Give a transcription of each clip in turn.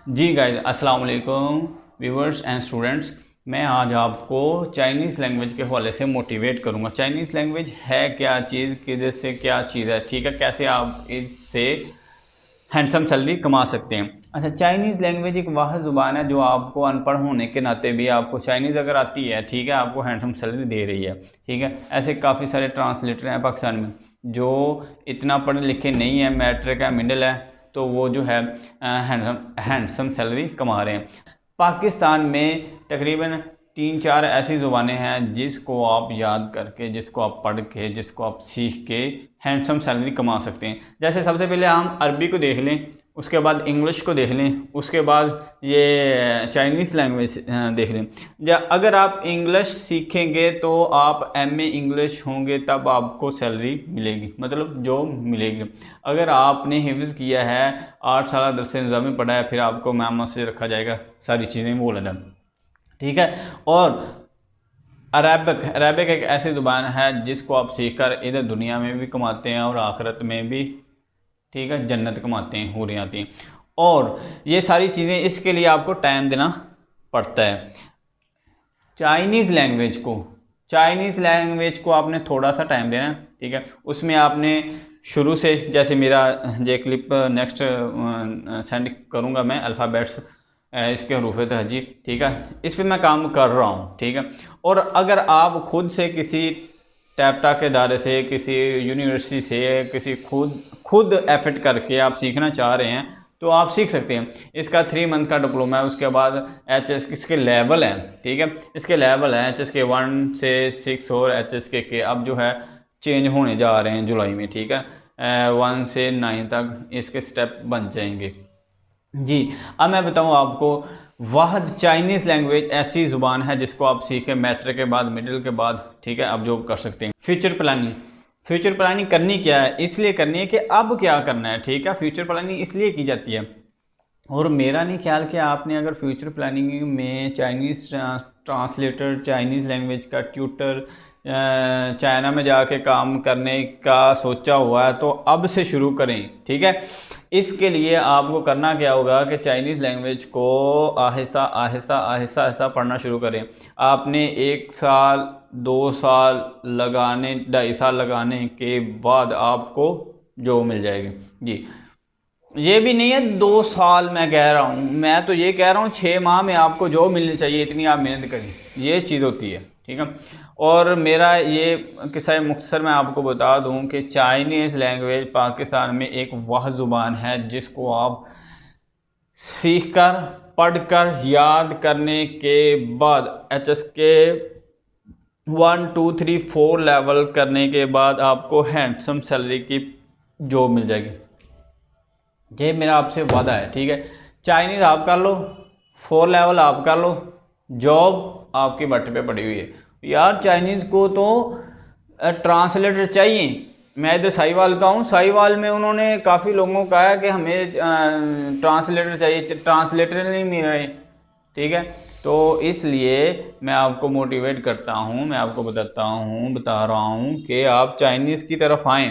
जी guys, अस्सलाम वालेकुम viewers and students. मैं आज आपको चाइनीज़ लैंग्वेज के हवाले से मोटिवेट करूंगा। चाइनीज़ लैंग्वेज है क्या चीज़, किधर से क्या चीज़ है, ठीक है, कैसे आप इससे हैंडसम सैलरी कमा सकते हैं। अच्छा, चाइनीज़ लैंग्वेज एक वाहिद ज़ुबान है जो आपको अनपढ़ होने के नाते भी आपको चाइनीज़ अगर आती है, ठीक है, आपको हैंडसम सैलरी दे रही है, ठीक है। ऐसे काफ़ी सारे ट्रांसलेटर हैं पाकिस्तान में जो इतना पढ़े लिखे नहीं है, मैट्रिक है, मिडिल है, तो वो जो है हैंडसम सैलरी कमा रहे हैं। पाकिस्तान में तकरीबन 3-4 ऐसी ज़ुबानें हैं जिसको आप याद करके, जिसको आप पढ़ के, जिसको आप सीख के हैंडसम सैलरी कमा सकते हैं। जैसे सबसे पहले हम अरबी को देख लें, उसके बाद इंग्लिश को देख लें, उसके बाद ये चाइनीज़ लैंग्वेज देख लें। अगर आप इंग्लिश सीखेंगे तो आप एमए इंग्लिश होंगे तब आपको सैलरी मिलेगी, मतलब जॉब मिलेगी। अगर आपने हिफ्ज़ किया है, 8 साल दरसे निज़ामी पढ़ा है, फिर आपको मामा से रखा जाएगा, सारी चीज़ें बोला था, ठीक है। और अरबिक एक ऐसी ज़ुबान है जिसको आप सीखकर इधर दुनिया में भी कमाते हैं और आखिरत में भी, ठीक है, जन्नत कमाते हैं, हूरें आती हैं। और ये सारी चीज़ें, इसके लिए आपको टाइम देना पड़ता है। चाइनीज़ लैंग्वेज को आपने थोड़ा सा टाइम देना है, ठीक है। उसमें आपने शुरू से, जैसे मेरा ये क्लिप नेक्स्ट सेंड करूँगा मैं, अल्फ़ाबेट्स इसके हरूफ तहजीब, ठीक है, इस पर मैं काम कर रहा हूँ, ठीक है। और अगर आप खुद से किसी टैफ्टा के दायरे से, किसी यूनिवर्सिटी से, किसी खुद एफर्ट करके आप सीखना चाह रहे हैं तो आप सीख सकते हैं। इसका 3 मंथ का डिप्लोमा है, उसके बाद HS इसके लेवल हैं, ठीक है, इसके लेवल हैं HS के 1 से 6 और HS के अब जो है चेंज होने जा रहे हैं जुलाई में, ठीक है। 1 से 9 तक इसके स्टेप बन जाएंगे जी। अब मैं बताऊं आपको, वाहद चाइनीज़ लैंग्वेज ऐसी ज़ुबान है जिसको आप सीखें मैट्रिक के बाद, मिडिल के बाद, ठीक है, आप जॉब कर सकते हैं। फ्यूचर प्लानिंग करनी क्या है, इसलिए करनी है कि अब क्या करना है, ठीक है। फ्यूचर प्लानिंग इसलिए की जाती है, और मेरा नहीं ख्याल कि आपने अगर फ्यूचर प्लानिंग में चाइनीज़ ट्रांसलेटर, चाइनीज़ लैंग्वेज का ट्यूटर, चाइना में जाके काम करने का सोचा हुआ है तो अब से शुरू करें, ठीक है। इसके लिए आपको करना क्या होगा कि चाइनीज़ लैंग्वेज को आहिस्ता आहिस्ता आहिस्ता आहिस्ता पढ़ना शुरू करें। आपने 1 साल 2 साल लगाने, 2.5 साल लगाने के बाद आपको जॉब मिल जाएगी जी। ये भी नहीं है 2 साल मैं कह रहा हूँ, मैं तो ये कह रहा हूँ 6 माह में आपको जॉब मिलनी चाहिए, इतनी आप मेहनत करें, ये चीज़ होती है, ठीक है। और मेरा ये किस्सा मुख्तसर मैं आपको बता दूं कि चाइनीज़ लैंग्वेज पाकिस्तान में एक वह ज़ुबान है जिसको आप सीखकर, पढ़कर, याद करने के बाद HS के 1 2 3 4 लेवल करने के बाद आपको हैंडसम सैलरी की जॉब मिल जाएगी। ये मेरा आपसे वादा है, ठीक है। चाइनीज़ आप कर लो, 4 लेवल आप कर लो, जॉब आपकी बट पे पड़ी हुई है। यार चाइनीज़ को तो ट्रांसलेटर चाहिए। मैं इधर साहिवाल का हूँ, साहिवाल में उन्होंने काफ़ी लोगों को कहा है कि हमें ट्रांसलेटर चाहिए, ट्रांसलेटर नहीं मिल रहे, ठीक है। तो इसलिए मैं आपको मोटिवेट करता हूँ, मैं आपको बता रहा हूँ कि आप चाइनीज़ की तरफ आएँ,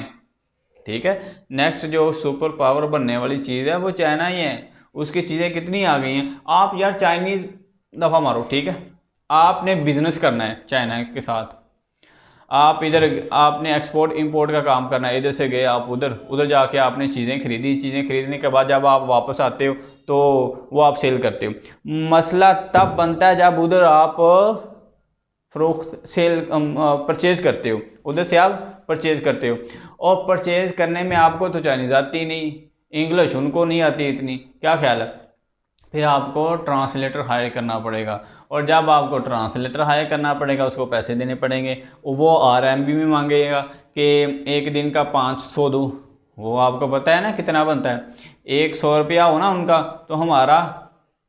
ठीक है। नेक्स्ट जो सुपर पावर बनने वाली चीज़ है वो चाइना ही है। उसकी चीज़ें कितनी आ गई हैं। आप यार चाइनीज़ दफ़ा मारो, ठीक है, आपने बिजनेस करना है चाइना के साथ, आप इधर आपने एक्सपोर्ट इंपोर्ट का काम करना है, इधर से गए आप उधर जाके आपने चीज़ें खरीदी, चीज़ें खरीदने के बाद जब आप वापस आते हो तो वो आप सेल करते हो। मसला तब बनता है जब उधर आप फरोख्त सेल परचेज़ करते हो, उधर से आप परचेज़ करते हो, और परचेज़ करने में आपको तो चाइनीज़ आती नहीं, इंग्लिश उनको नहीं आती इतनी, क्या ख्याल है, फिर आपको ट्रांसलेटर हायर करना पड़ेगा। और जब आपको ट्रांसलेटर हायर करना पड़ेगा उसको पैसे देने पड़ेंगे, वो RMB में मांगेगा कि एक दिन का 500 दो। वो आपको पता है ना कितना बनता है, 100 रुपया हो ना उनका तो हमारा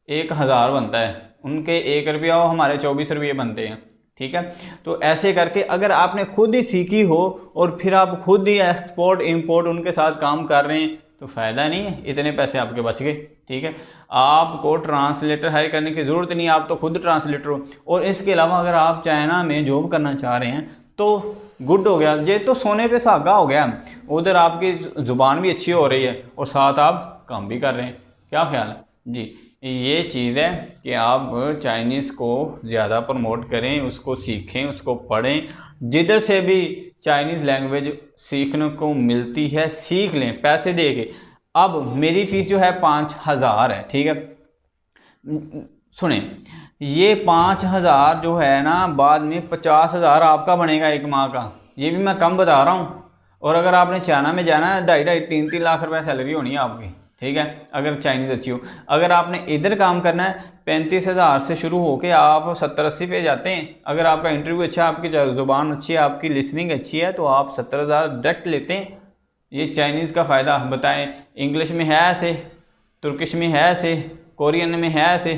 1000 बनता है, उनके 1 रुपया हो, हमारे 24 रुपये बनते हैं, ठीक है। तो ऐसे करके अगर आपने खुद ही सीखी हो और फिर आप खुद ही एक्सपोर्ट इंपोर्ट उनके साथ काम कर रहे हैं तो फ़ायदा नहीं है, इतने पैसे आपके बच गए, ठीक है। आपको ट्रांसलेटर हायर करने की ज़रूरत नहीं है, आप तो खुद ट्रांसलेटर हो। और इसके अलावा अगर आप चाइना में जॉब करना चाह रहे हैं तो गुड हो गया, ये तो सोने पे सुहागा हो गया। उधर आपकी ज़ुबान भी अच्छी हो रही है और साथ आप काम भी कर रहे हैं, क्या ख्याल है जी। ये चीज़ है कि आप चाइनीज़ को ज़्यादा प्रमोट करें, उसको सीखें, उसको पढ़ें। जिधर से भी चाइनीज़ लैंग्वेज सीखने को मिलती है सीख लें पैसे दे के। अब मेरी फ़ीस जो है 5,000 है, ठीक है। सुने, ये 5,000 जो है ना, बाद में 50,000 आपका बनेगा एक माह का। ये भी मैं कम बता रहा हूँ। और अगर आपने चाइना में जाना है 2.5-3 लाख रुपए सैलरी होनी है आपकी, ठीक है, अगर चाइनीज़ अच्छी हो। अगर आपने इधर काम करना है 35,000 से शुरू होके आप 70-80 पे जाते हैं। अगर आपका इंटरव्यू अच्छा है, आपकी ज़ुबान अच्छी है, आपकी लिसनिंग अच्छी है, तो आप 70,000 डायरेक्ट लेते हैं। ये चाइनीज़ का फ़ायदा बताएं। इंग्लिश में है ऐसे, तुर्किश में है ऐसे, कोरियन में है ऐसे,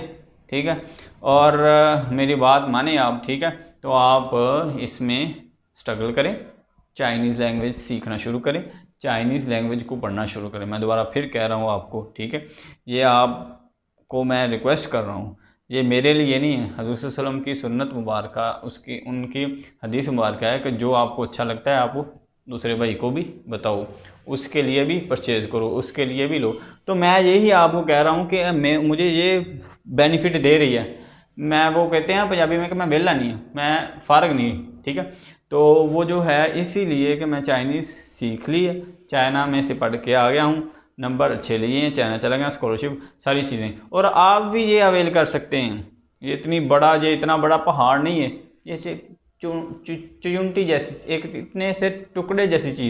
ठीक है। और मेरी बात माने आप, ठीक है, तो आप इसमें स्ट्रगल करें, चाइनीज़ लैंग्वेज सीखना शुरू करें, चाइनीज़ लैंग्वेज को पढ़ना शुरू करें। मैं दोबारा फिर कह रहा हूँ आपको, ठीक है, ये आपको मैं रिक्वेस्ट कर रहा हूँ, ये मेरे लिए नहीं है, हज़रत सल्लल्लाहु अलैहि वसल्लम की सुन्नत मुबारक, उसकी उनकी हदीस मुबारक है कि जो आपको अच्छा लगता है आप वो दूसरे भाई को भी बताओ, उसके लिए भी परचेज़ करो, उसके लिए भी लो। तो मैं यही आपको कह रहा हूँ कि मुझे ये बेनिफिट दे रही है। मैं, वो कहते हैं पंजाबी में कि मैं वेला नहीं हूँ, मैं फ़ारग नहीं, ठीक है। तो वो जो है इसीलिए कि मैं चाइनीज़ सीख ली है, चाइना में से पढ़ के आ गया हूँ, नंबर अच्छे लिए हैं, चाइना चला गया, स्कॉलरशिप सारी चीज़ें। और आप भी ये अवेल कर सकते हैं। ये इतना बड़ा पहाड़ नहीं है, ये चुनटी जैसी, एक इतने से टुकड़े जैसी चीज़।